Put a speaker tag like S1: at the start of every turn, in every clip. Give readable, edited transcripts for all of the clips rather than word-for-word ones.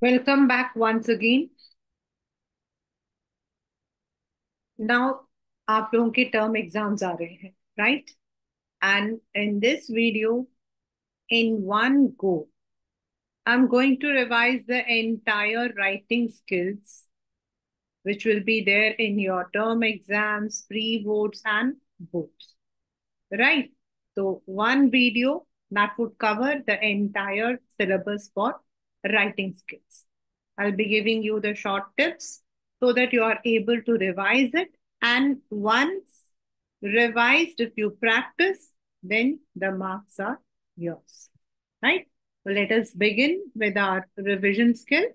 S1: Welcome back once again. Now आप लोगों के टर्म एग्जाम्स आ रहे हैं, right? And in this video, in one go, I'm going to revise the entire writing skills which will be there in your term exams, pre-boards and boards, right? So one video that would cover the entire syllabus for writing skills. I'll be giving you the short tips so that you are able to revise it. And once revised, if you practice, then the marks are yours. Right? So let us begin with our revision skill.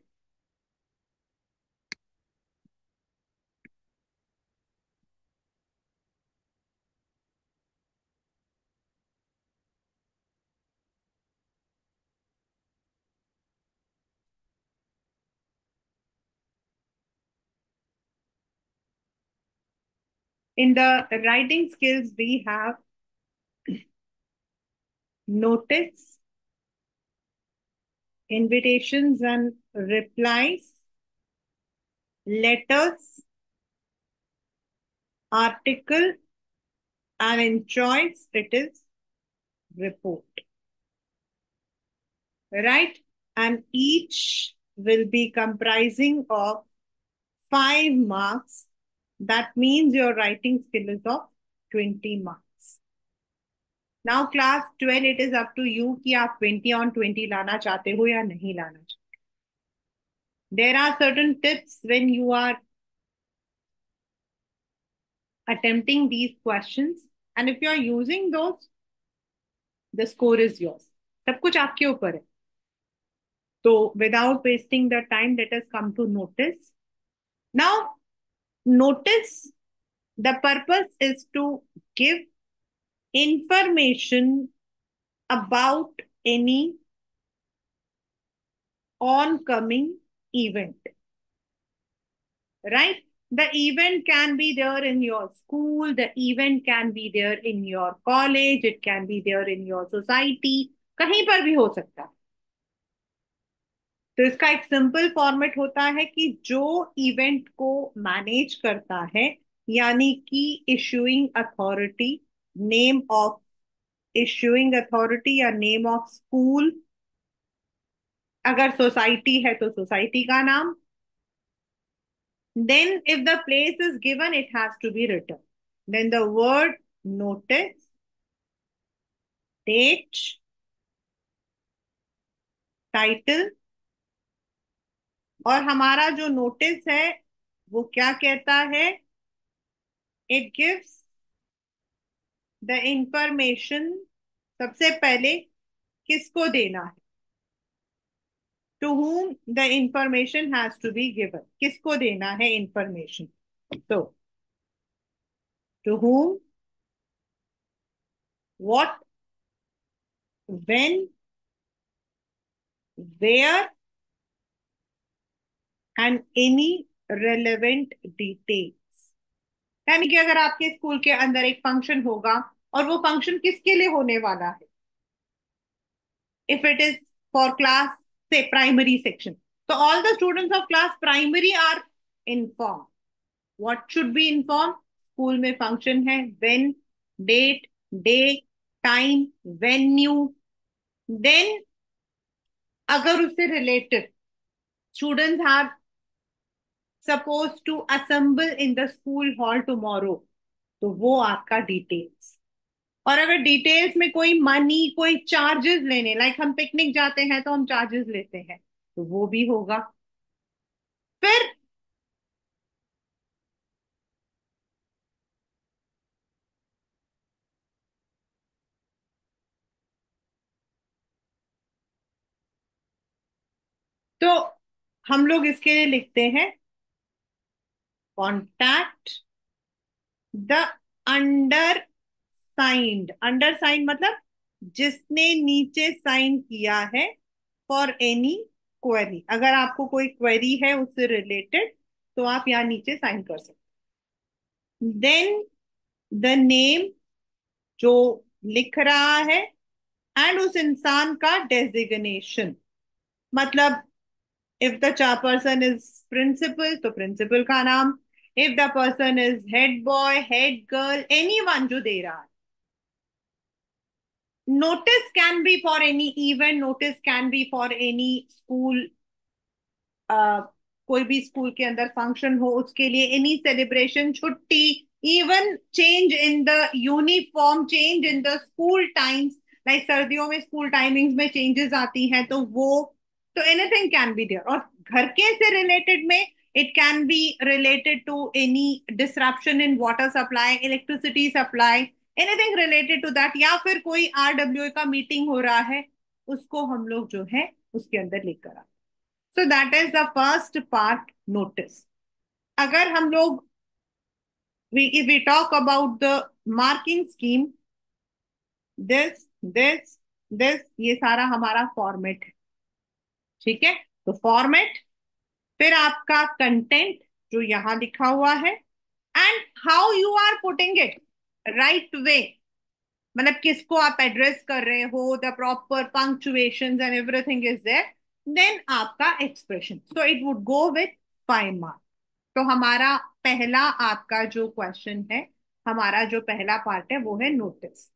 S1: In the writing skills, we have notice, invitations and replies, letters, article, and in choice, it is report. Right? And each will be comprising of 5 marks. That means your writing skill is of 20 marks. Now class 12, it is up to you कि आप 20 on 20 लाना चाहते हो या नहीं लाना चाहते. There are certain tips when you are attempting these questions, and if you are using those, the score is yours. सब कुछ आपके ऊपर है. So without wasting the time, let us come to notice. Now, notice, the purpose is to give information about any oncoming event, right? The event can be there in your school, the event can be there in your college, it can be there in your society, कहीं पर भी हो सकता है. तो इसका एक simple format होता है कि जो इवेंट को मैनेज करता है, यानी कि issuing authority, name of issuing authority या नेम ऑफ स्कूल, अगर सोसाइटी है तो सोसाइटी का नाम, then if the place is given it has to be written, then the word notice, date, title. और हमारा जो नोटिस है वो क्या कहता है? It gives the information. सबसे पहले किसको देना है? To whom the information has to be given. किसको देना है इंफॉर्मेशन? तो to whom, what, when, where and any relevant details. यानी कि अगर आपके स्कूल के अंदर एक फंक्शन होगा और वो फंक्शन किसके लिए होने वाला है, if it is for class, say primary section, so all the students of class primary are informed. What should be informed? School में फंक्शन है, when, date, day, time, venue. then अगर उससे related students are supposed to assemble in the school hall tomorrow, तो वो आपका details. और अगर details में कोई मनी, कोई चार्जेस लेने, लाइक हम पिकनिक जाते हैं तो हम चार्जेस लेते हैं, तो वो भी होगा. फिर तो हम लोग इसके लिए लिखते हैं contact the under signed. Under signed मतलब जिसने नीचे साइन किया है, फॉर एनी क्वेरी. अगर आपको कोई क्वेरी है उससे रिलेटेड, तो आप यहाँ नीचे साइन कर सकते. देन द नेम, जो लिख रहा है, एंड उस इंसान का डेजिग्नेशन. मतलब if the chairperson is principal तो प्रिंसिपल का नाम, if the person is head boy, head girl, any one जो दे रहा है। Notice can be for any event, notice can be for any school, कोई भी स्कूल के अंदर फंक्शन हो उसके लिए, एनी सेलिब्रेशन, छुट्टी, even change in the uniform, change in the school times, like सर्दियों में स्कूल टाइमिंग्स में चेंजेस आती हैं तो वो, तो एनीथिंग कैन बी देयर। और घर के से रिलेटेड में it can be related to any disruption in water supply, electricity supply, anything related to that, या फिर कोई आरडब्ल्यू का मीटिंग हो रहा है उसको हम लोग जो है उसके अंदर लेकर आते। So that is the first part, notice. अगर हम लोग we talk about the marking scheme, this this this, ये सारा हमारा फॉर्मेट है। ठीक है, तो फॉर्मेट, फिर आपका कंटेंट जो यहां लिखा हुआ है, and how you are putting it right way, मतलब किसको आप एड्रेस कर रहे हो, the proper punctuation and everything is there, then आपका expression, so it would go with 5 marks. तो हमारा पहला आपका जो क्वेश्चन है, हमारा जो पहला पार्ट है वो है notice.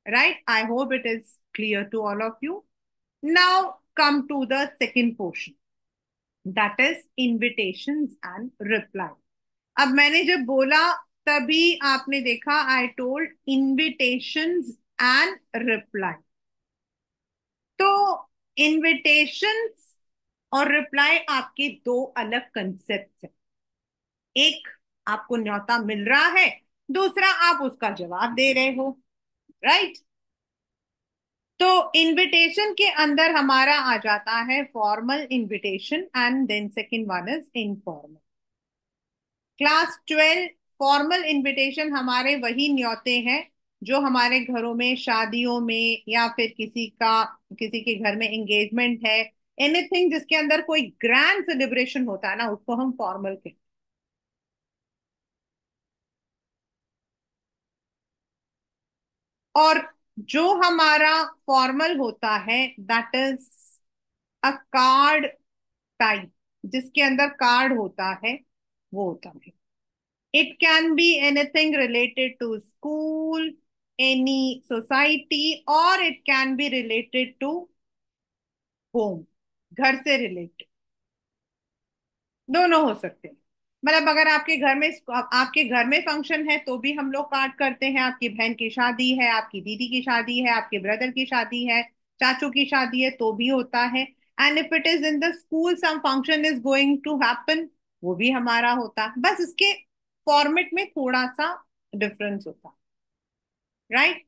S1: Right, I hope it is clear to all of you. Now come to the second portion, that is invitations and reply. अब मैंने जब बोला तभी आपने देखा, I told invitations and reply. तो इनविटेशंस और रिप्लाई आपके दो अलग कंसेप्ट हैं। एक, आपको न्योता मिल रहा है, दूसरा आप उसका जवाब दे रहे हो। राइट, तो इनविटेशन के अंदर हमारा आ जाता है formal invitation, and then second one is informal. Class 12 formal invitation हमारे वही न्योते हैं जो हमारे घरों में, शादियों में, या फिर किसी के घर में एंगेजमेंट है, एनीथिंग जिसके अंदर कोई ग्रैंड सेलिब्रेशन होता है ना, उसको हम फॉर्मल कहते हैं। और जो हमारा फॉर्मल होता है, that is a card type, जिसके अंदर कार्ड होता है, वो होता है। It can be anything related to school, any society, और it can be related to home, घर से रिलेटेड, दोनों हो सकते हैं। मतलब अगर आपके घर में फंक्शन है तो भी हम लोग कार्ड करते हैं, आपकी बहन की शादी है, आपकी दीदी की शादी है, आपके ब्रदर की शादी है, चाचू की शादी है तो भी होता है। And if it is in the school, some function is going to happen, वो भी हमारा होता है, बस इसके फॉर्मेट में थोड़ा सा डिफरेंस होता। Right,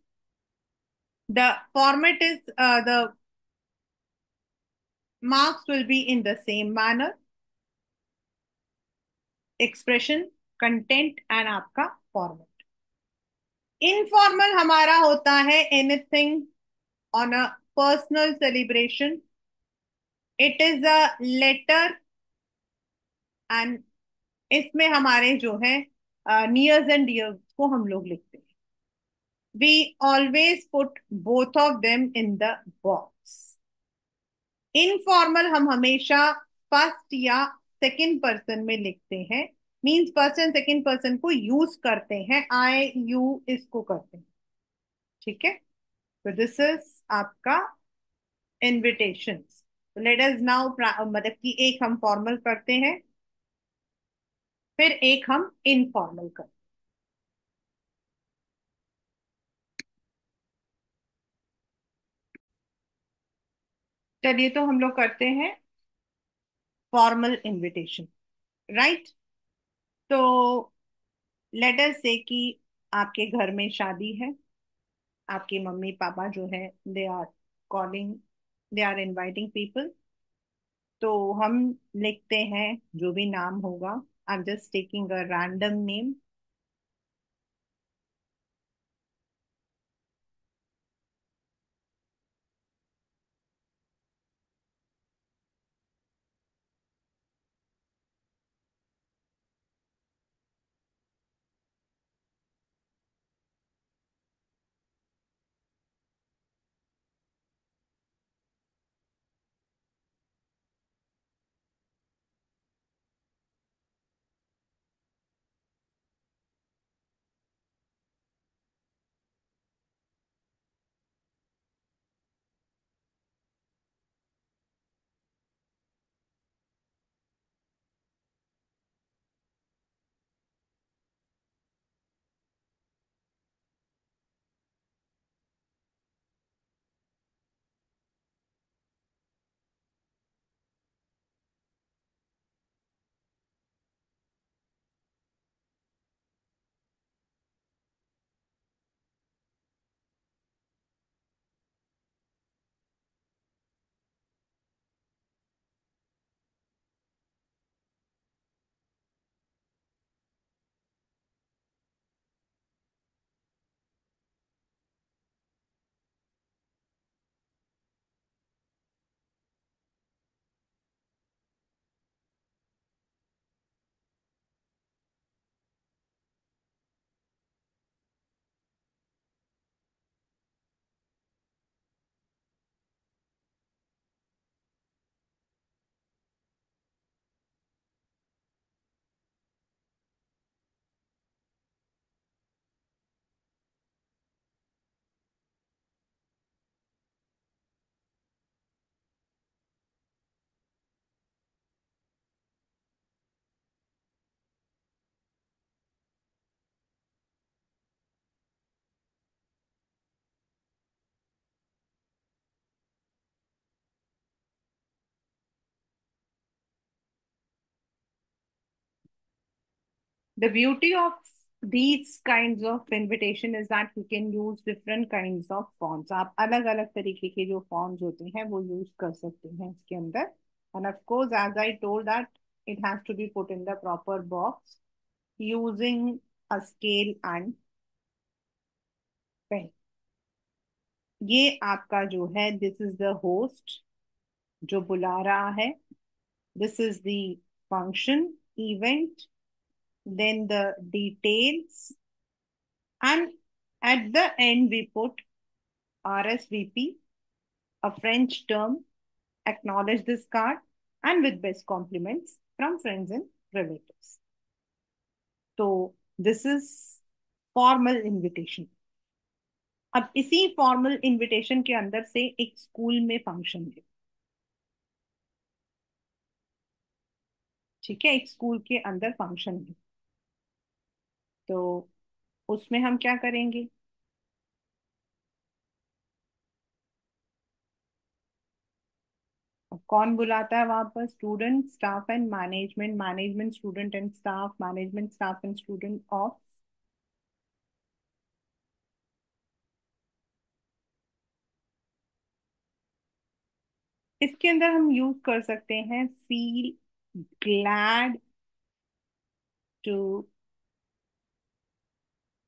S1: the format is the marks will be in the same manner, expression, content and आपका format। इनफॉर्मल हमारा होता है anything on a personal celebration, it is a letter, and इसमें हमारे जो है नियर्स एंड डियर्स को हम लोग लिखते हैं। We always put both of them in the box. Informal हम हमेशा फर्स्ट या सेकंड पर्सन में लिखते हैं, मींस पर्सन सेकंड पर्सन को यूज करते हैं, आई यू इसको करते हैं। ठीक है, तो दिस इज आपका इनविटेशंस। लेट अस नाउ, मतलब कि एक हम फॉर्मल करते हैं, फिर एक हम इनफॉर्मल करते हैं। चलिए, तो हम लोग करते हैं फॉर्मल इनविटेशन। राइट, तो लेट अस से कि आपके घर में शादी है, आपके मम्मी पापा जो है, they are calling, they are inviting people. तो हम लिखते हैं जो भी नाम होगा, I am just taking a random name. The beauty of these kinds of invitation is that you can use different kinds of fonts. आप अलग अलग तरीके के जो fonts होते हैं वो use कर सकते हैं इसके अंदर. And of course, as I told that it has to be put in the proper box using a scale and pen. ये आपका जो है, this is the host जो बुला रहा है. This is the function event, then the details, and at the end we put RSVP, a French term, acknowledge this card, and with best compliments from friends and relatives. तो this is formal invitation. अब इसी formal invitation के अंदर से एक school में function है. ठीक है, एक स्कूल के अंदर फंक्शन है. तो उसमें हम क्या करेंगे? कौन बुलाता है वहां पर? Student, staff and management. Management, student and staff. Management, staff and student of. इसके अंदर हम यूज कर सकते हैं feel glad to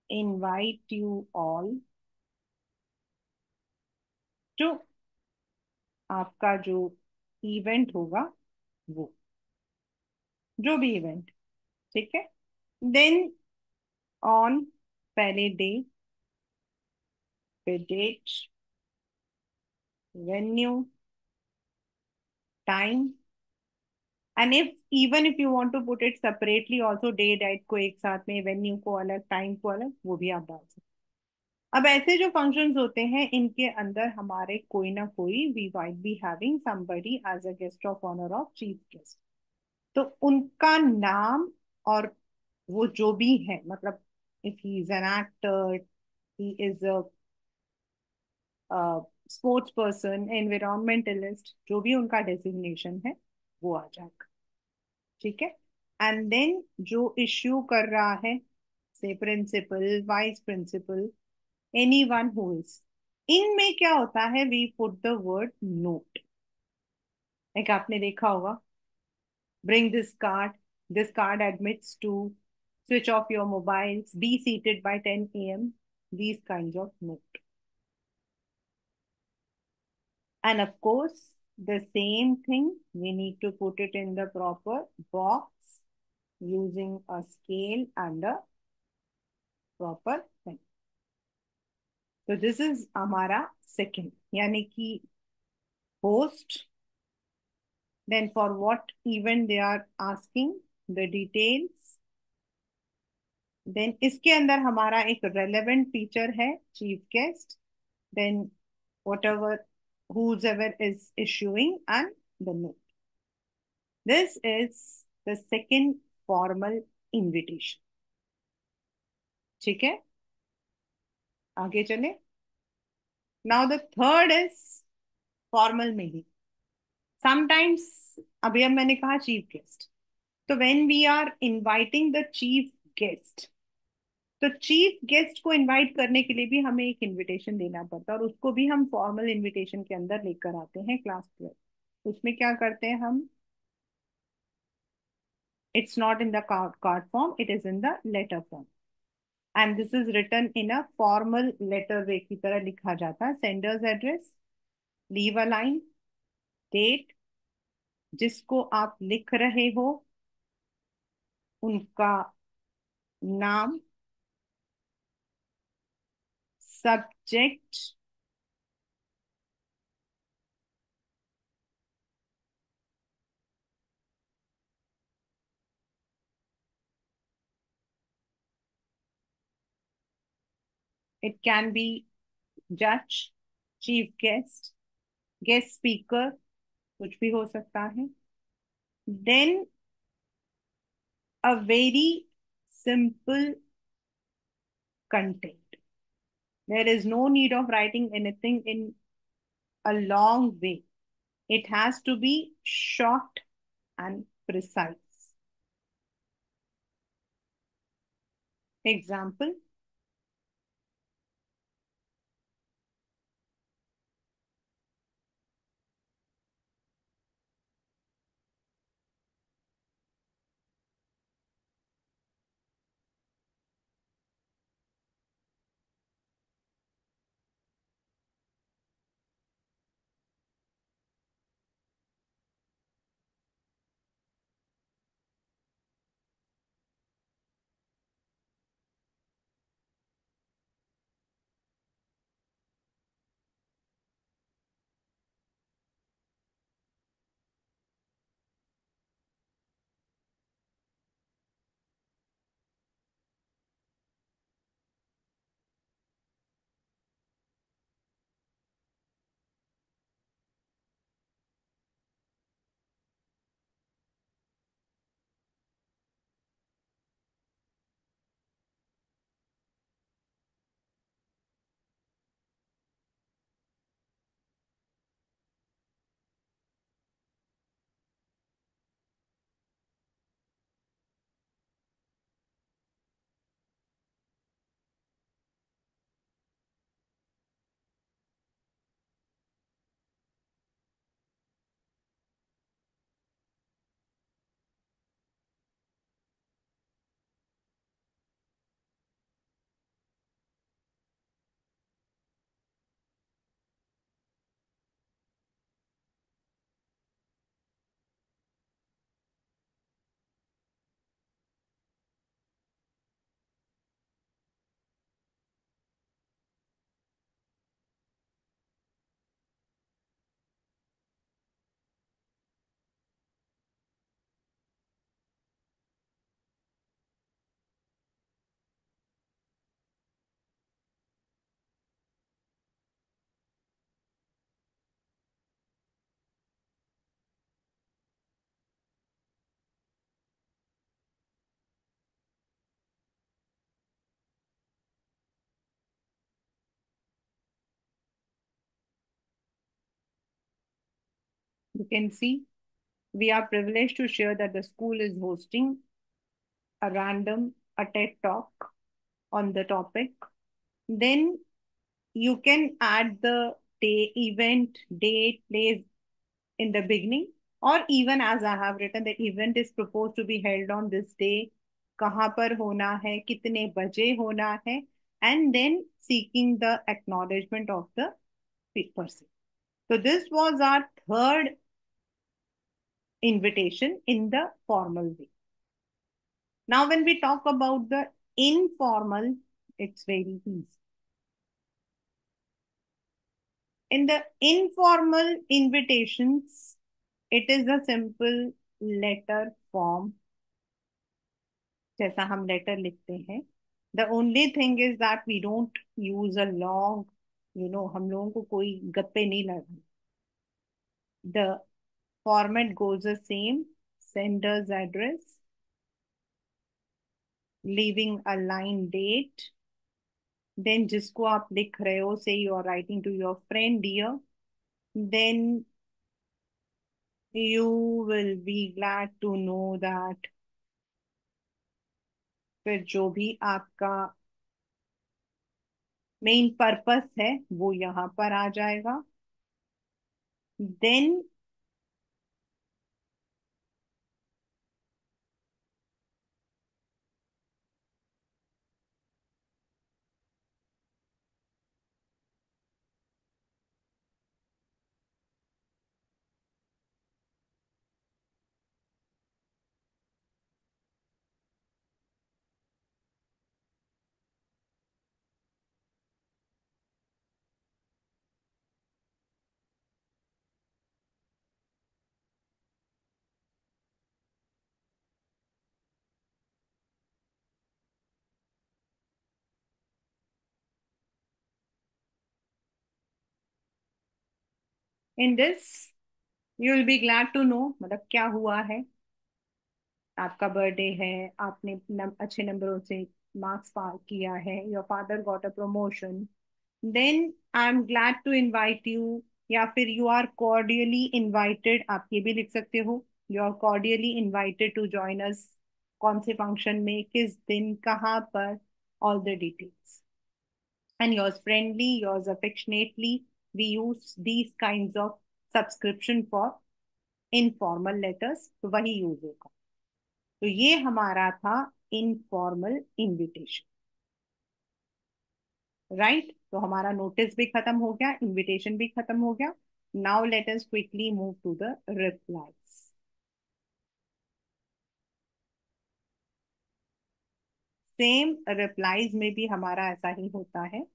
S1: invite you all. जो आपका जो इवेंट होगा वो, जो भी इवेंट. ठीक है. देन ऑन, पहले डे, फिर date, venue, time. And if even if you want to put it separately also, day date को एक साथ में, वेन्यू को अलग, टाइम को अलग, वो भी आप डाल सकते हैं. अब ऐसे जो फंक्शंस होते हैं इनके अंदर हमारे कोई ना कोई, we might be having somebody as a guest of honour of chief guest. तो उनका नाम और वो जो भी है, मतलब if he is an actor, he is a sports person, environmentalist, जो भी उनका डेजिग्नेशन है वो आ जाएगा. ठीक है. एंड देन जो इश्यू कर रहा है, से principal, vice principal, any one who is, इनमें क्या होता है, we put the word note. एक आपने देखा होगा, bring this card admits to switch off your mobiles, be seated by 10 a.m., these kinds of note. And of course, the same thing, we need to put it in the proper box using a scale and a proper pen. So this is हमारा second, यानी कि host, then for what event they are asking, the details. Then इसके अंदर हमारा एक relevant feature है, chief guest, then whatever, whoever is issuing, and the note. This is the second formal invitation. ठीक है, आगे चले. Now the third is formal mailing. Sometimes, अभी अब मैंने कहा चीफ गेस्ट, तो when we are inviting the chief guest, तो चीफ गेस्ट को इनवाइट करने के लिए भी हमें एक इनविटेशन देना पड़ता है, और उसको भी हम फॉर्मल इनविटेशन के अंदर लेकर आते हैं क्लास 12. उसमें क्या करते हैं हम? It's not in the card form, it is in the letter form. And this is written in a formal letter way की तरह लिखा जाता है. Sender's address, leave a line, date, जिसको आप लिख रहे हो उनका नाम, सब्जेक्ट, इट कैन बी जज, चीफ गेस्ट, गेस्ट स्पीकर, कुछ भी हो सकता है. Then a very simple content. There is no need of writing anything in a long way. It has to be short and precise. Example. You can see we are privileged to share that the school is hosting a TED talk on the topic. Then you can add the event, date, place in the beginning, or even as I have written, the event is proposed to be held on this day. कहाँ पर होना है, कितने बजे होना है, and then seeking the acknowledgement of the person. So this was our third invitation in the formal way. Now, when we talk about the informal, it's very easy. In the informal invitations, it is a simple letter form, जैसा हम letter लिखते हैं. The only thing is that we don't use a long, हम लोगों को कोई गप्पे नहीं लगा. The format goes the same, sender's address, leaving a line date, then जिसको आप लिख रहे हो, say you are writing to your friend dear, then you will be glad to know that फिर जो भी आपका मेन पर्पस है वो यहाँ पर आ जाएगा. Then in this you will be glad to know, मतलब क्या हुआ है. आपका बर्थडे है, आपने अच्छे नंबरों से मार्क्स पास किया है, your father got a promotion, then I am glad to invite you, या फिर यू आर कॉर्डियली इनवाइटेड, आप ये भी लिख सकते हो. You are cordially invited to join us. कौन से फंक्शन में, किस दिन, कहाँ पर. all the details. And yours friendly, yours affectionately. We use these kinds of subscription for informal letters, तो वही यूज होगा. तो ये हमारा था इनफॉर्मल इनविटेशन. राइट, तो हमारा नोटिस भी खत्म हो गया, इनविटेशन भी खत्म हो गया. Now let us quickly move to the replies. Same replies में भी हमारा ऐसा ही होता है.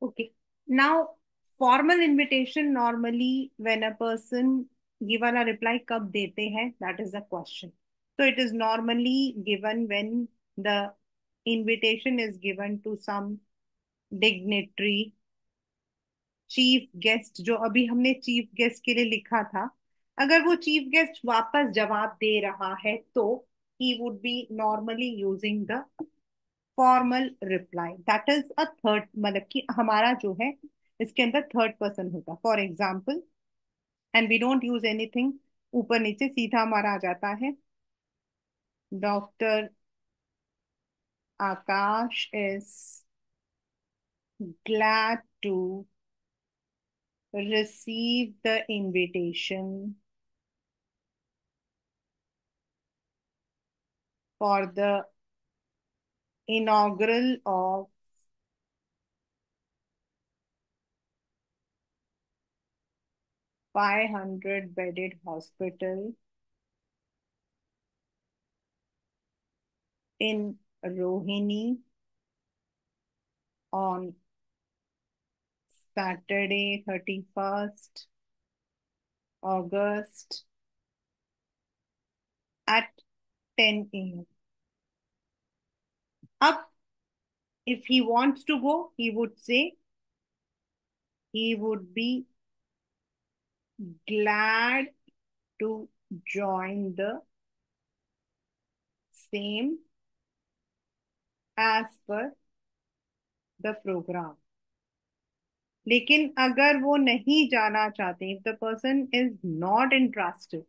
S1: Okay. Now, formal invitation normally when a person ये वाला reply कब देते हैं, that is the question. So it is normally given when the invitation is given to some dignitary, chief guest. जो अभी हमने चीफ गेस्ट के लिए लिखा था, अगर वो चीफ गेस्ट वापस जवाब दे रहा है तो he would be normally using the formal reply. That is a third, मतलब कि हमारा जो है इसके अंदर थर्ड पर्सन होगा. For example, and we don't use anything ऊपर नीचे, सीधा हमारा आ जाता है doctor Akash is glad to receive the invitation for the inaugural of 500 bedded hospital in Rohini on Saturday 31st August at 10 a.m. Up, if he wants to go, he would say he would be glad to join the same as per the program. लेकिन अगर वो नहीं जाना चाहते, if the person is not interested,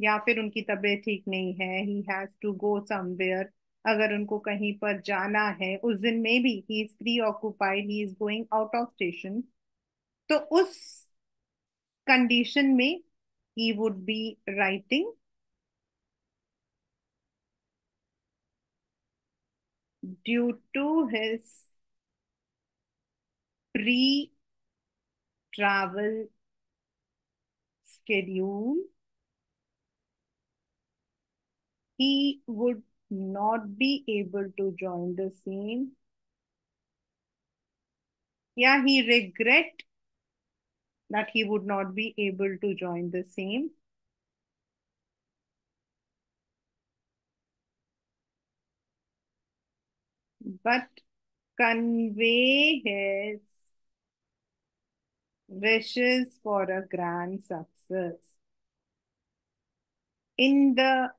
S1: या फिर उनकी तबीयत ठीक नहीं है, he has to go somewhere, अगर उनको कहीं पर जाना है उस दिन में भी, he is preoccupied, he is going out of station, तो उस कंडीशन में he would be writing due to his pre travel schedule he would not be able to join the same, yeah, he regret that he would not be able to join the same, but convey his wishes for a grand success. In the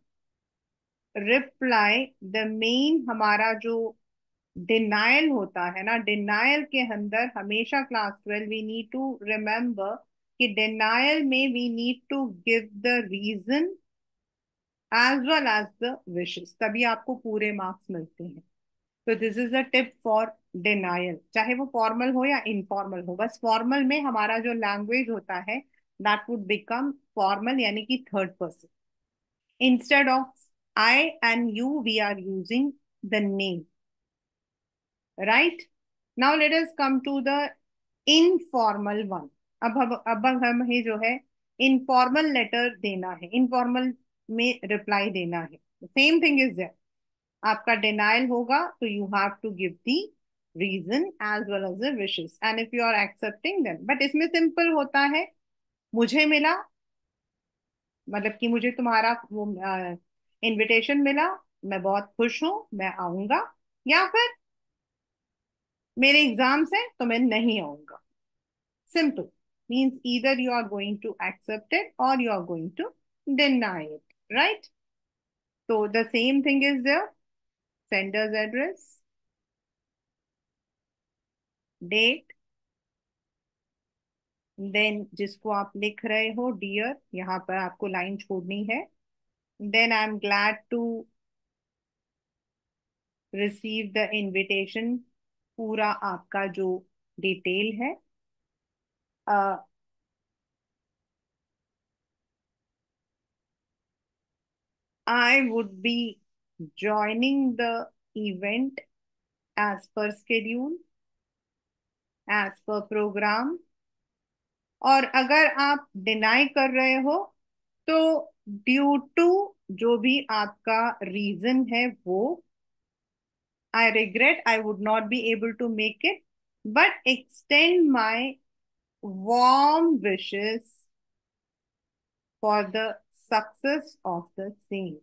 S1: reply, the main हमारा जो denial होता है ना, denial के अंदर हमेशा class 12 we need to remember कि denial में we need to give the reason as well as the wishes, तभी आपको पूरे मार्क्स मिलते हैं। तो this is a tip for denial, चाहे वो फॉर्मल हो या इनफॉर्मल हो। बस फॉर्मल में हमारा जो लैंग्वेज होता है दैट वुड बिकम फॉर्मल, यानी कि third person. Instead of I and you we are using the name, right. Now let us come to the informal one. अब हम ही जो है इनफॉर्मल लेटर देना है, इनफॉर्मल में रिप्लाई देना है। सेम थिंग इज देयर, आपका डिनायल होगा तो you have to give the reason as well as the wishes and if you are accepting them. But इसमें सिंपल होता है, मुझे मिला, मतलब कि मुझे तुम्हारा वो इनविटेशन मिला, मैं बहुत खुश हूं, मैं आऊंगा। या फिर मेरे एग्जाम्स हैं तो मैं नहीं आऊंगा। Simple means either you are going to accept it और you are going to deny it, right. तो the same thing is there, sender's address, date, then जिसको आप लिख रहे हो डियर, यहाँ पर आपको लाइन छोड़नी है। Then I am glad to receive the invitation, पूरा आपका जो डिटेल है। I would be joining the event as per schedule, as per program। और अगर आप डिनाई कर रहे हो तो ड्यू टू जो भी आपका रीजन है वो, I regret I would not be able to make it, but extend my warm wishes for the success of the same।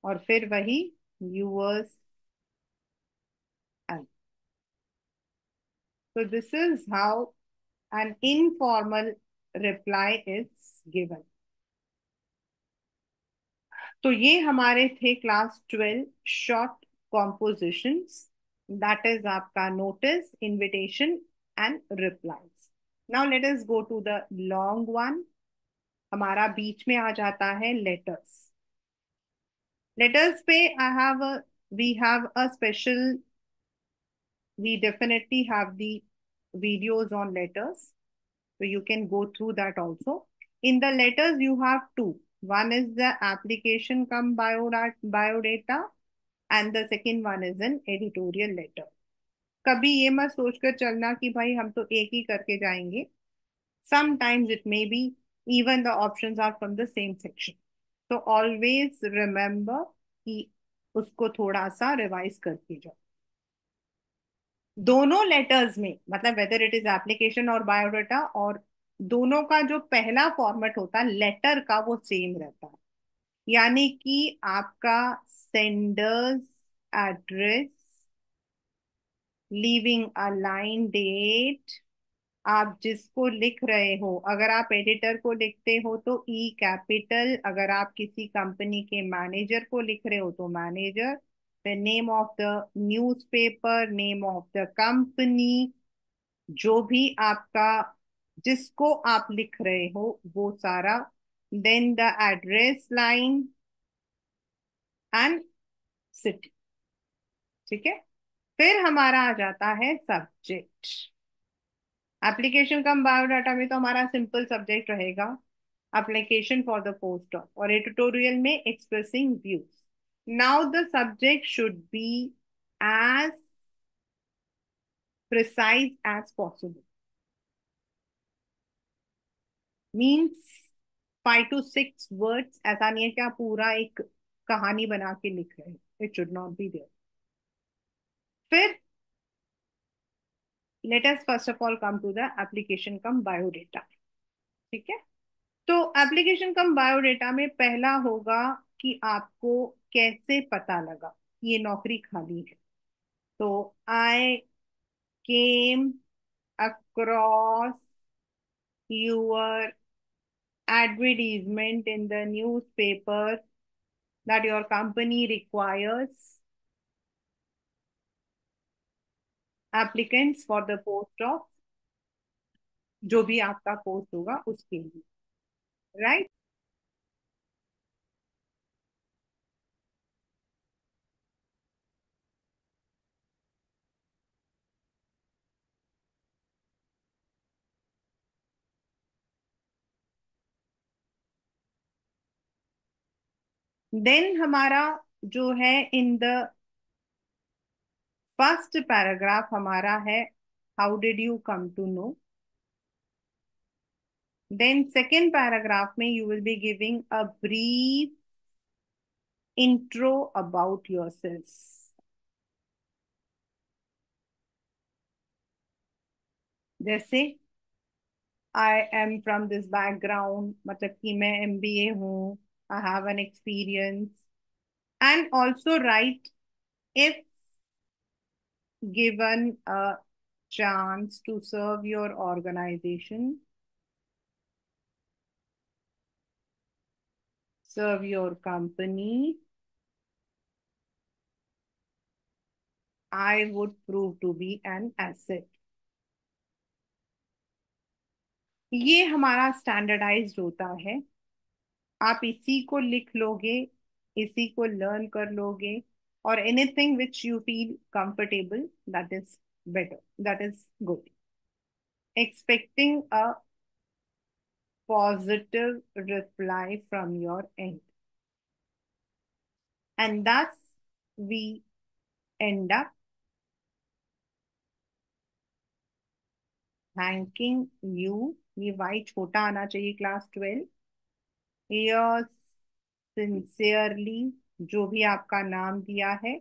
S1: और फिर वही yours and। so this is how an informal reply is given। तो ये हमारे थे class 12 short compositions, that is आपका notice, invitation and replies. Now let us go to the long one. हमारा बीच में आ जाता है लेटर्स। लेटर्स पे I have we have a special, we definitely have the videos on letters, so you can go through that also. In the letters you have two, one is the application cum biodata and the second one is an editorial letter। कभी ये मत सोचकर चलना कि भाई हम तो एक ही करके जाएंगे, sometimes it may be even the options are from the same section, so always remember कि उसको थोड़ा सा रिवाइज करके जाओ। दोनों लेटर्स में मतलब वेदर इट इज एप्लीकेशन और बायोडाटा, और दोनों का जो पहला फॉर्मेट होता है लेटर का वो सेम रहता है। यानी कि आपका sender's address, leaving a line date, आप जिसको लिख रहे हो, अगर आप एडिटर को लिखते हो तो ई कैपिटल, अगर आप किसी कंपनी के मैनेजर को लिख रहे हो तो manager, the name of the newspaper, name of the company, जो भी आपका जिसको आप लिख रहे हो वो सारा, then the address line and city. ठीक है, फिर हमारा आ जाता है सब्जेक्ट। एप्लीकेशन कम बायोडाटा में तो हमारा सिंपल सब्जेक्ट रहेगा application for the post of, और एडिटोरियल में expressing views. Now the subject should be as precise as possible, means 5 to 6 words. ऐसा नहीं है कि आप पूरा एक कहानी बना के लिख रहे हैं, it should not be there. फिर let us first of all come to the application cum biodata. ठीक है, तो एप्लीकेशन कम बायोडेटा में पहला होगा कि आपको कैसे पता लगा। ये नौकरी खाली है। तो I came across your advertisement in the newspaper that your company requires applicants for the post of जो भी आपका पोस्ट होगा उसके लिए, राइट। देन हमारा जो है इन द फर्स्ट पैराग्राफ हमारा है how did you come to know. Then second paragraph में you will be giving a brief intro about yourself. जैसे I am from this background, मतलब कि मैं एमबीए हूँ, I have an experience. And also write if given a chance to serve your organization, serve your company, I would prove to be an asset। ये हमारा standardised होता है। आप इसी को लिख लोगे, इसी को लर्न कर लोगे, और anything which you feel comfortable, that is better, that is good. Expecting a positive reply from your end, and thus we end up thanking you. ये वाई छोटा आना चाहिए, क्लास 12। योर सिंसियरली, जो भी आपका नाम दिया है।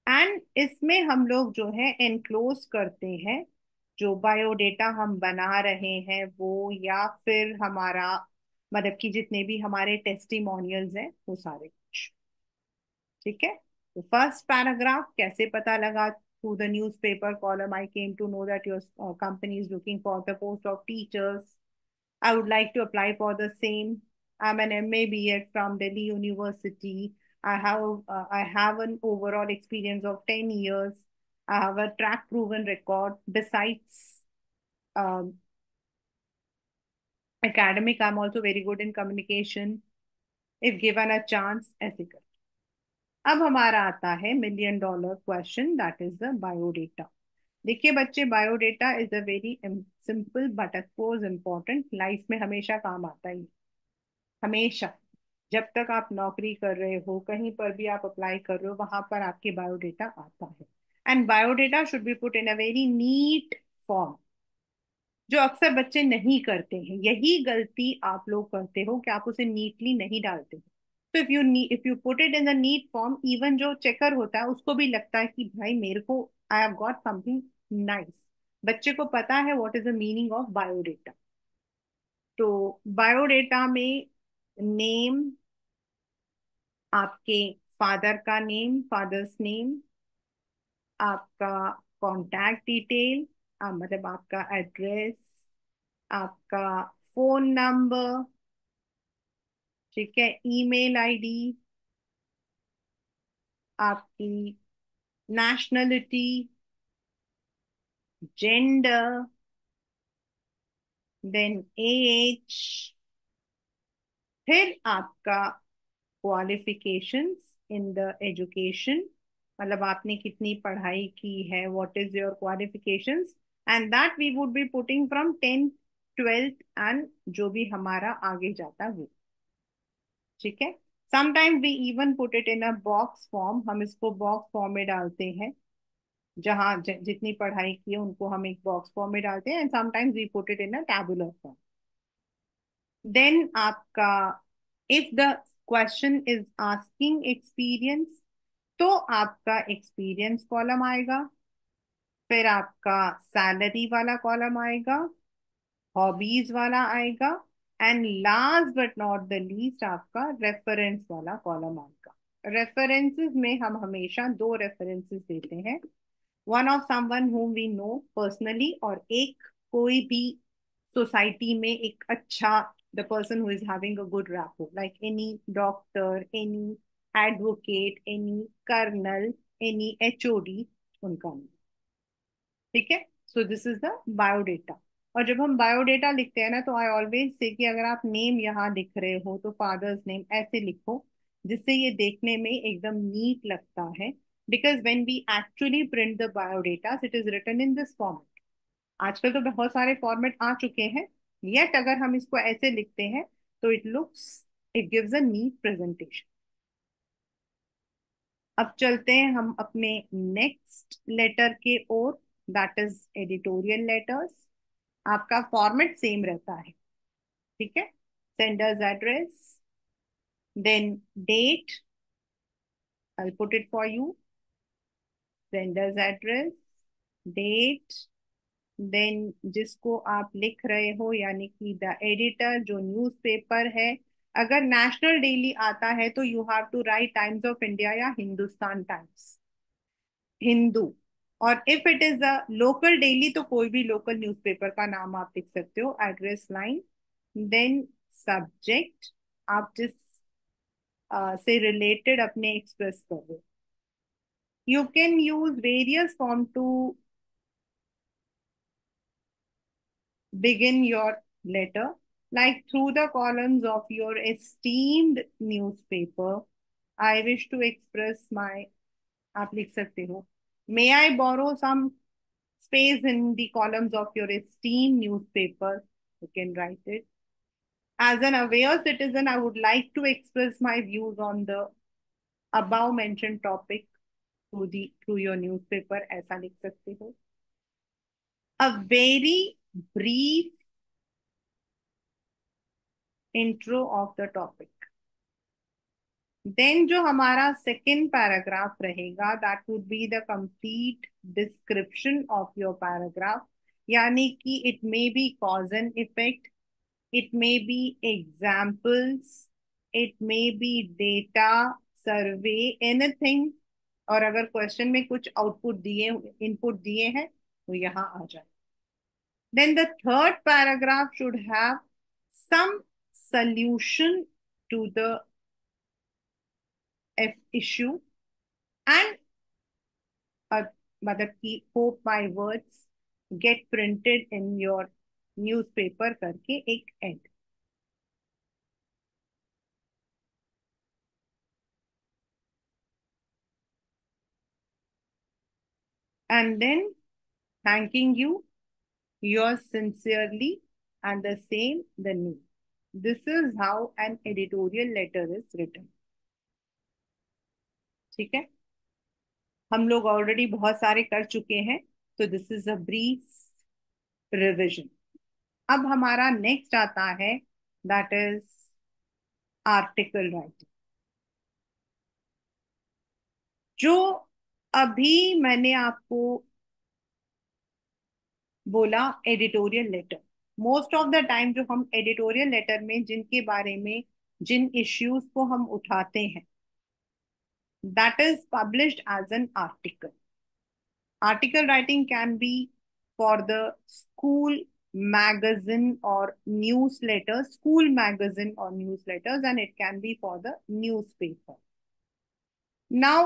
S1: एंड इसमें हम लोग जो है एनक्लोज करते हैं जो बायोडेटा हम बना रहे हैं वो, या फिर हमारा मतलब कि जितने भी हमारे टेस्टिमोनियल्स हैं वो सारे कुछ। ठीक है। तो फर्स्ट पैराग्राफ कैसे पता लगा, through the newspaper column I came to know that your company is looking for the post of teachers. I would like to apply for the same. I'm an MA B.Ed from Delhi University. I have an overall experience of 10 years. I have a track proven record. Besides um, academic, I'm also very good in communication. If given a chance, ऐसे कर। अब हमारा आता है million dollar question, that is the biodata. देखिए बच्चे, biodata is a very simple but of course important, life में हमेशा काम आता ही, हमेशा। जब तक आप नौकरी कर रहे हो, कहीं पर भी आप अप्लाई कर रहे हो, वहां पर आपके बायोडेटा आता है। And biodata should be put in a very neat form, जो अक्सर बच्चे नहीं करते हैं। यही गलती आप लोग करते हो कि आप उसे नीटली नहीं डालते हो। तो if you put it in the neat form, even जो चेकर होता है उसको भी लगता है कि भाई मेरे को I have got something nice. बच्चे को पता है what is the meaning of biodata. तो बायोडेटा में नेम, आपके फादर का नेम, फादर्स नेम, आपका कॉन्टैक्ट डिटेल, मतलब आपका एड्रेस, आपका फोन नंबर, ठीक है, ईमेल आईडी, आपकी नेशनलिटी, जेंडर, देन एज, फिर आपका क्वालिफिकेशंस इन द एजुकेशन, मतलब आपने कितनी पढ़ाई की है, what is your qualifications. And that we would be putting from 10th 12th and जो भी हमारा आगे जाता वो। ठीक है। Sometimes we even put it in a box form, हम इसको बॉक्स फॉर्म में डालते हैं। जहाँ जितनी पढ़ाई की है उनको हम एक बॉक्स फॉर्म में डालते हैं, and sometimes we put it in a tabular form. Then आपका, if the question is asking experience, तो आपका एक्सपीरियंस कॉलम आएगा, फिर आपका सैलरी वाला कॉलम आएगा, हॉबीज वाला आएगा, and last but not the least आपका रेफरेंस वाला कॉलम आएगा। रेफरेंसेस में हम हमेशा दो रेफरेंसेस देते हैं। One of someone whom we know personally, और एक कोई भी सोसाइटी में एक अच्छा, the person who is having a good rapport, like any doctor, any advocate, any colonel, any HOD, उनका नाम। ठीक है। So this is the biodata. और जब हम बायोडेटा लिखते हैं ना, तो आई ऑलवेज से कि अगर आप नेम यहाँ लिख रहे हो तो फादर्स नेम ऐसे लिखो, जिससे ये देखने में एकदम नीट लगता है। Because when we actually print the biodata it is written in this format. आजकल तो बहुत सारे फॉर्मेट आ चुके हैं, येट अगर हम इसको ऐसे लिखते हैं तो it gives a neat presentation. अब चलते हैं हम अपने नेक्स्ट लेटर के ओर, दैट इज एडिटोरियल लेटर्स। आपका फॉर्मेट सेम रहता है। ठीक है। Sender's address, then date, I put it for you. Sender's address, date, then जिसको आप लिख रहे हो यानी कि द एडिटर, जो न्यूज़पेपर है। अगर नेशनल डेली आता है तो you have to write Times of India या हिंदुस्तान टाइम्स, हिंदू। और if it is a local daily तो कोई भी लोकल न्यूज़पेपर का नाम आप लिख सकते हो, एड्रेस लाइन, देन सब्जेक्ट, आप जिस से रिलेटेड अपने एक्सप्रेस कर रहे हो। You can use various form to begin your letter, like through the columns of your esteemed newspaper, I wish to express my, आप लिख सकते हो, may I borrow some space in the columns of your esteemed newspaper, you can write it. As an aware citizen, I would like to express my views on the above mentioned topic through your newspaper, ऐसा लिख सकते हो। A very brief intro of the topic। Then जो हमारा second paragraph रहेगा that would be the complete description of your paragraph, यानी कि it may be cause and effect, it may be examples, it may be data, survey, anything. और अगर question में कुछ output दिए, इनपुट दिए हैं तो यहाँ आ जाए। Then the third paragraph should have some solution to the F issue, and uh, मतलब कि hope my words get printed in your newspaper करके एक ad. And then thanking you, yours sincerely, and the same the name। This is how an editorial letter is written। ठीक है। हम लोग already बहुत सारे कर चुके हैं, तो this is a brief revision. अब हमारा नेक्स्ट आता है, दैट इज आर्टिकल राइटिंग। जो अभी मैंने आपको बोला editorial letter, most of the time जो हम एडिटोरियल लेटर में जिनके बारे में, जिन इश्यूज को हम उठाते हैं, that is published as an article. Article writing can be for the school magazine or newsletters, school magazine or newsletters, and it can be for the newspaper। Now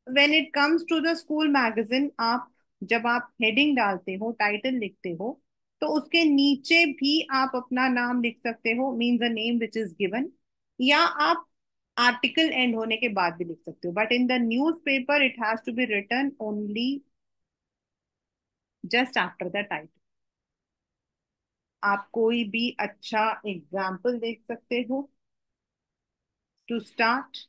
S1: when it comes to the school magazine, आप जब आप heading डालते हो, title लिखते हो, तो उसके नीचे भी आप अपना नाम लिख सकते हो, means the name which is given, या आप आर्टिकल एंड होने के बाद भी लिख सकते हो। But in the newspaper it has to be written only just after the title. आप कोई भी अच्छा एग्जाम्पल देख सकते हो to start,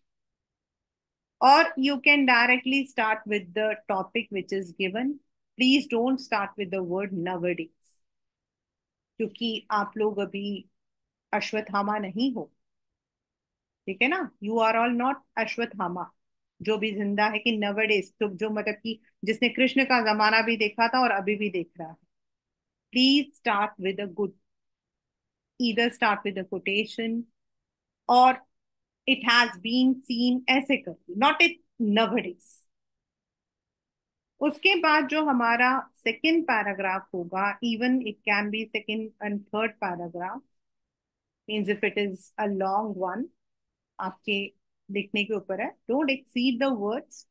S1: or you can directly start with the topic which is given। Please don't start with the word nowadays, क्योंकि आप लोग अभी अश्वत्थामा नहीं हो। ठीक है ना, you are all not Ashwatthama. जो भी जिंदा है कि नवडेज, तो जो मतलब कि जिसने कृष्ण का जमाना भी देखा था और अभी भी देख रहा है। Please start with a good, either start with a quotation, or it has been seen, ऐसे करके, नॉट इट नवडेज। उसके बाद जो हमारा सेकंड पैराग्राफ होगा, even it can be second and third paragraph, means if it is a long one, आपके लिखने के ऊपर है, डोंट एक्सीड द वर्ड्स।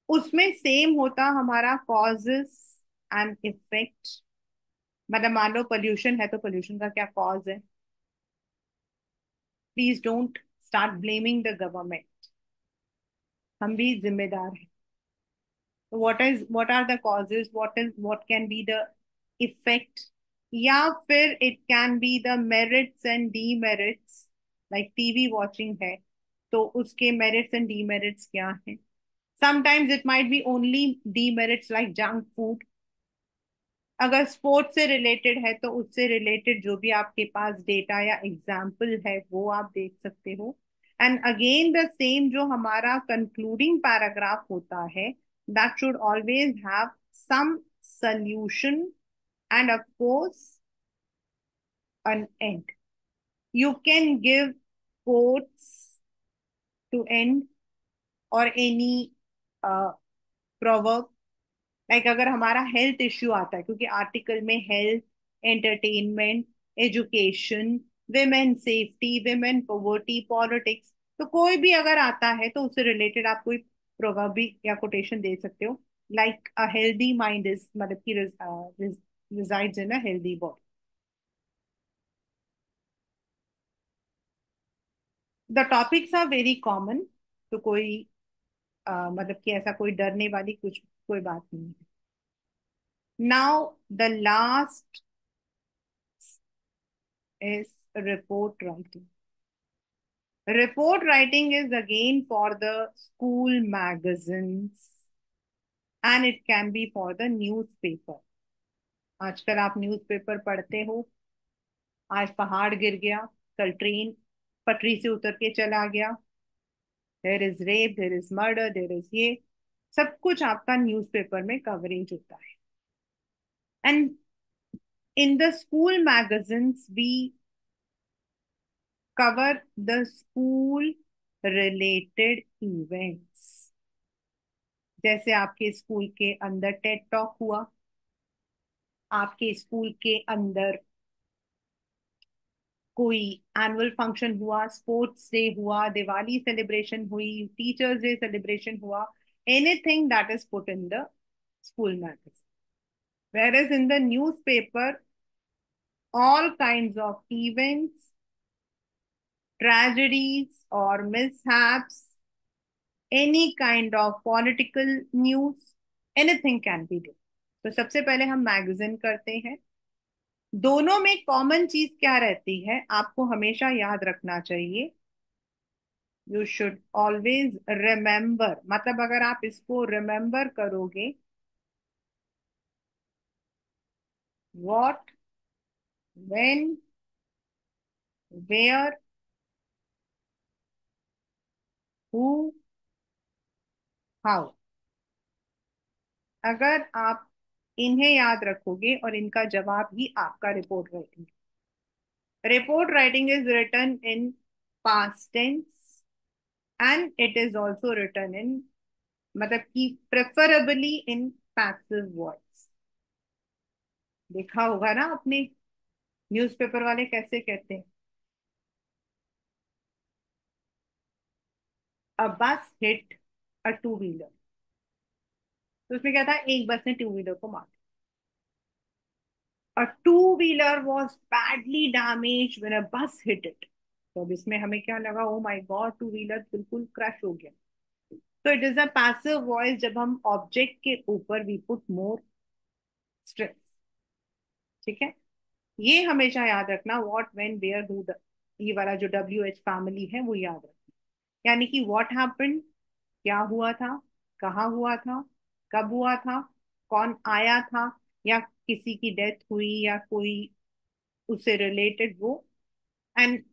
S1: उसमें सेम होता हमारा कॉजेस एंड इफेक्ट। मतलब मान लो पोल्यूशन है, तो पोल्यूशन का क्या कॉज है। Please don't start blaming the government, हम भी जिम्मेदार हैं। what are the causes, what can be the effect, या फिर it can be the merits and demerits, like TV watching है तो उसके मेरिट्स एंड डीमेरिट्स क्या हैं। Sometimes it might be only demerits like junk food. अगर sports से related है तो उससे रिलेटेड जो भी आपके पास डेटा या एग्जाम्पल है वो आप देख सकते हो। एंड अगेन द सेम, जो हमारा कंक्लूडिंग पैराग्राफ होता है, that should always have some solution and of course an end. You can give quotes to end or any proverb, like अगर हमारा हेल्थ इश्यू आता है, क्योंकि आर्टिकल में health, entertainment, education, women safety, women poverty, politics, तो कोई भी अगर आता है तो उससे रिलेटेड आप कोई प्रोवर्ब भी या कोटेशन दे सकते हो, like a healthy mind is, मतलब की resides in a healthy body. The topics are very common, तो कोई मतलब कि ऐसा कोई डरने वाली कुछ कोई बात नहीं है। Now the last is report writing. Report writing is again for the school magazines and it can be for the newspaper. आजकल आप न्यूज़पेपर पढ़ते हो, आज पहाड़ गिर गया, कल ट्रेन पटरी से उतर के चला गया, there is rape, there is murder, there is ये, सब कुछ आपका न्यूज़पेपर में कवरेज होता है। And in the school magazines we cover the school related events. जैसे आपके स्कूल के अंदर टेड टॉक हुआ, आपके स्कूल के अंदर कोई एनुअल फंक्शन हुआ, स्पोर्ट्स डे हुआ, दिवाली सेलिब्रेशन हुई, टीचर्स डे सेलिब्रेशन हुआ, anything that is put in the school magazine. whereas in the newspaper, all kinds of events, tragedies or mishaps, any kind of political news, anything can be done। तो सबसे पहले हम magazine करते हैं। दोनों में common चीज क्या रहती है, आपको हमेशा याद रखना चाहिए। यू शुड ऑलवेज रिमेम्बर, मतलब अगर आप इसको रिमेम्बर करोगे, what, when, where, who, how, अगर आप इन्हें याद रखोगे, और इनका जवाब ही आपका report writing. Report writing is written in past tense and it is also written in, मतलब कि प्रेफरेबली इन पैसिव वॉइस। देखा होगा ना आपने, न्यूज़पेपर वाले कैसे कहते हैं, अ बस हिट अ टू व्हीलर। तो उसमें क्या था, एक बस ने टू व्हीलर को मार दिया, a two wheeler was badly damage when a bus hit it. तो अब इसमें हमें क्या लगा, oh my god, two wheeler बिल्कुल क्रश हो गया। तो it is a passive voice, जब हम ऑब्जेक्ट के ऊपर वी पुट मोर स्ट्रेस। ठीक है, ये हमेशा याद रखना, व्हाट, व्हेन, वेयर, हु, ये वाला जो WH फैमिली है वो याद रखना। यानी कि व्हाट हैपेंड, क्या हुआ था, कहाँ हुआ था, कब हुआ था, कौन आया था, या किसी की डेथ हुई या कोई उससे रिलेटेड वो, and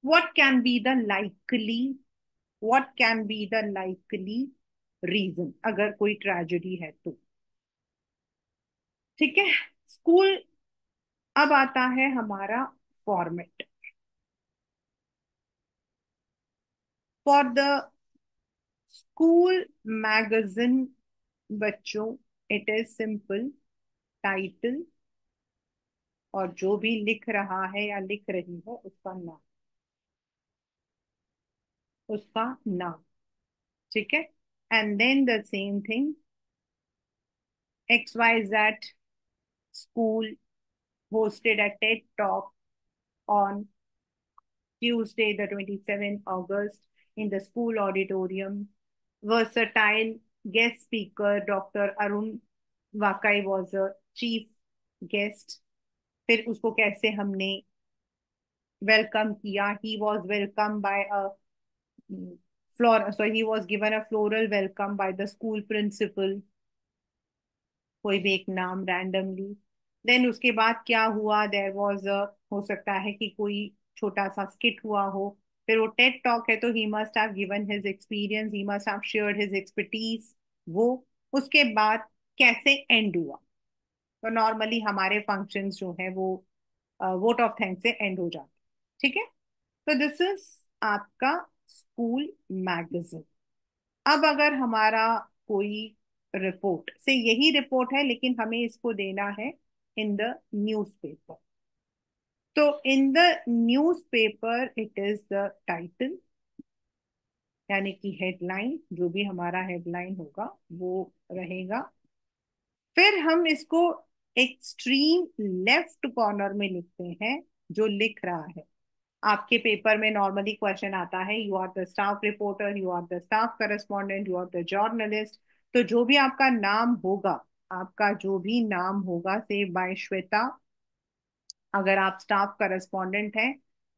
S1: what can be the likely, what can be the likely reason अगर कोई ट्रेजेडी है तो। ठीक है, स्कूल, अब आता है हमारा format. For the school magazine बच्चों, इट इज सिंपल टाइटल, और जो भी लिख रहा है या लिख रही है उसका नाम, उसका नाम। ठीक है। And then the same thing, XYZ school hosted a TED talk on Tuesday, the 27th August, in the school auditorium. Versatile guest speaker Dr. Arun Vakai was a chief guest. फिर उसको कैसे हमने वेलकम किया? He was welcomed by a floor, so he was given a floral welcome by the school principal, कोई भी एक नाम randomly. Then उसके बाद क्या हुआ? देयर वाज अ, हो सकता है कि कोई छोटा सा स्किट हुआ हो। फिर वो टेड टॉक है तो he must have given his experience, he must have shared his expertise. वो उसके बाद कैसे एंड हुआ? तो नॉर्मली हमारे फंक्शंस जो है वो वोट ऑफ थैंक्स से एंड हो जाते हैं। ठीक है। तो दिस इज आपका स्कूल मैगजीन। अब अगर हमारा कोई रिपोर्ट से यही रिपोर्ट है लेकिन हमें इसको देना है इन द न्यूज़पेपर, तो in the newspaper it is the title, यानी कि हेडलाइन, जो भी हमारा हेडलाइन होगा वो रहेगा। फिर हम इसको एक्सट्रीम लेफ्ट कॉर्नर में लिखते हैं जो लिख रहा है। आपके पेपर में नॉर्मली क्वेश्चन आता है, you are the staff reporter, you are the staff correspondent, you are the journalist. तो जो भी आपका नाम होगा, आपका जो भी नाम होगा, से बाय श्वेता, अगर आप स्टाफ करस्पॉन्डेंट हैं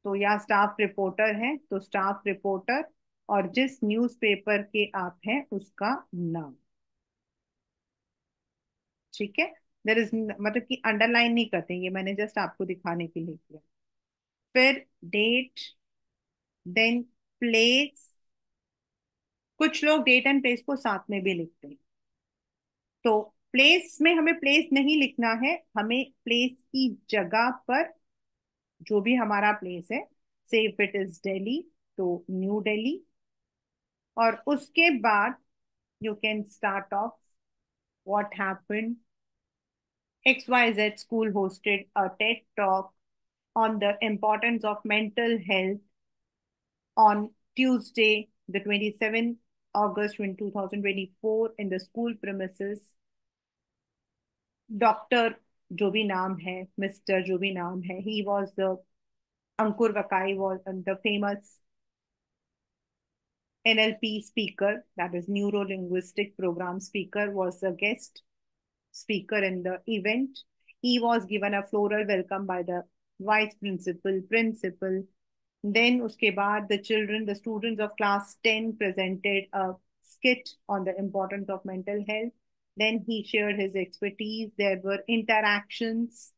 S1: तो, या स्टाफ रिपोर्टर हैं तो स्टाफ रिपोर्टर, और जिस न्यूज़पेपर के आप हैं उसका नाम। ठीक है। देर इज, मतलब कि अंडरलाइन नहीं करते, ये मैंने जस्ट आपको दिखाने के लिए किया। फिर डेट, देन प्लेस। कुछ लोग डेट एंड प्लेस को साथ में भी लिखते हैं, तो प्लेस में हमें प्लेस नहीं लिखना है, हमें प्लेस की जगह पर जो भी हमारा प्लेस है, से इफ इट इज दिल्ली तो न्यू दिल्ली, और उसके बाद you can start of what happened. XYZ school hosted a TED talk on the importance of mental health on Tuesday, the 27th August 2024 in the school premises. Doctor जो भी नाम है, mister जो भी नाम है, he was the, Ankur Warikoo was the famous NLP speaker, that is Neuro Linguistic Program speaker, was the guest speaker in the event. He was given a floral welcome by the vice principal. Then uske baad the children, the students of class 10 presented a skit on the importance of mental health. Then he shared his expertise. There were interactions.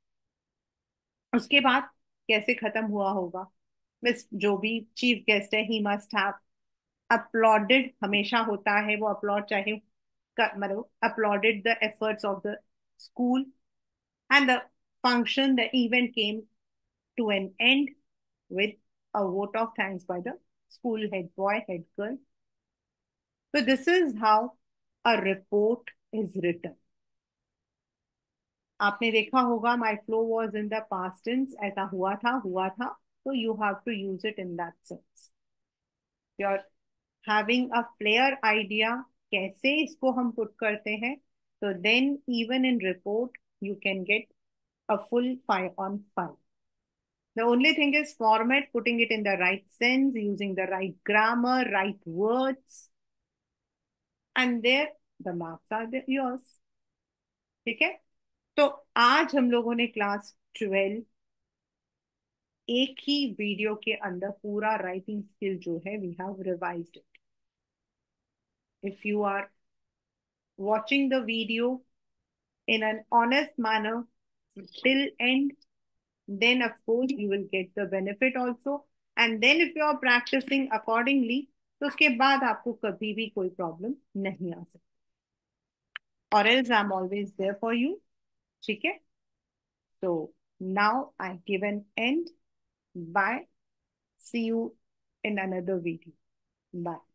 S1: उसके बाद कैसे खत्म हुआ होगा? Miss जो भी chief guest है, he must have uploaded, हमेशा होता है वो अपलॉड, चाहे मतलब uploaded the efforts of the school, and the function, the event came to an end with a vote of thanks by the school head boy, head girl. So this is how a report is written. आपने देखा होगा my flow was in the past tense, ऐसा हुआ था, so you have to use it in that sense. You're having a clear idea कैसे इसको हम put करते हैं, so then even in report you can get a full 5 on 5. The only thing is format, putting it in the right sense, using the right grammar, right words, and there the marks are yours. ठीक है। तो आज हम लोगों ने class 12 एक ही video के अंदर पूरा राइटिंग स्किल जो है we have revised it. If you are watching the video in an honest manner till end, then of course you will get the benefit also. And then if you are practicing accordingly, तो उसके बाद आपको कभी भी कोई problem नहीं आ सकती, और else I'm always there for you. ठीक है। So now I give an end. Bye. See you in another video. Bye.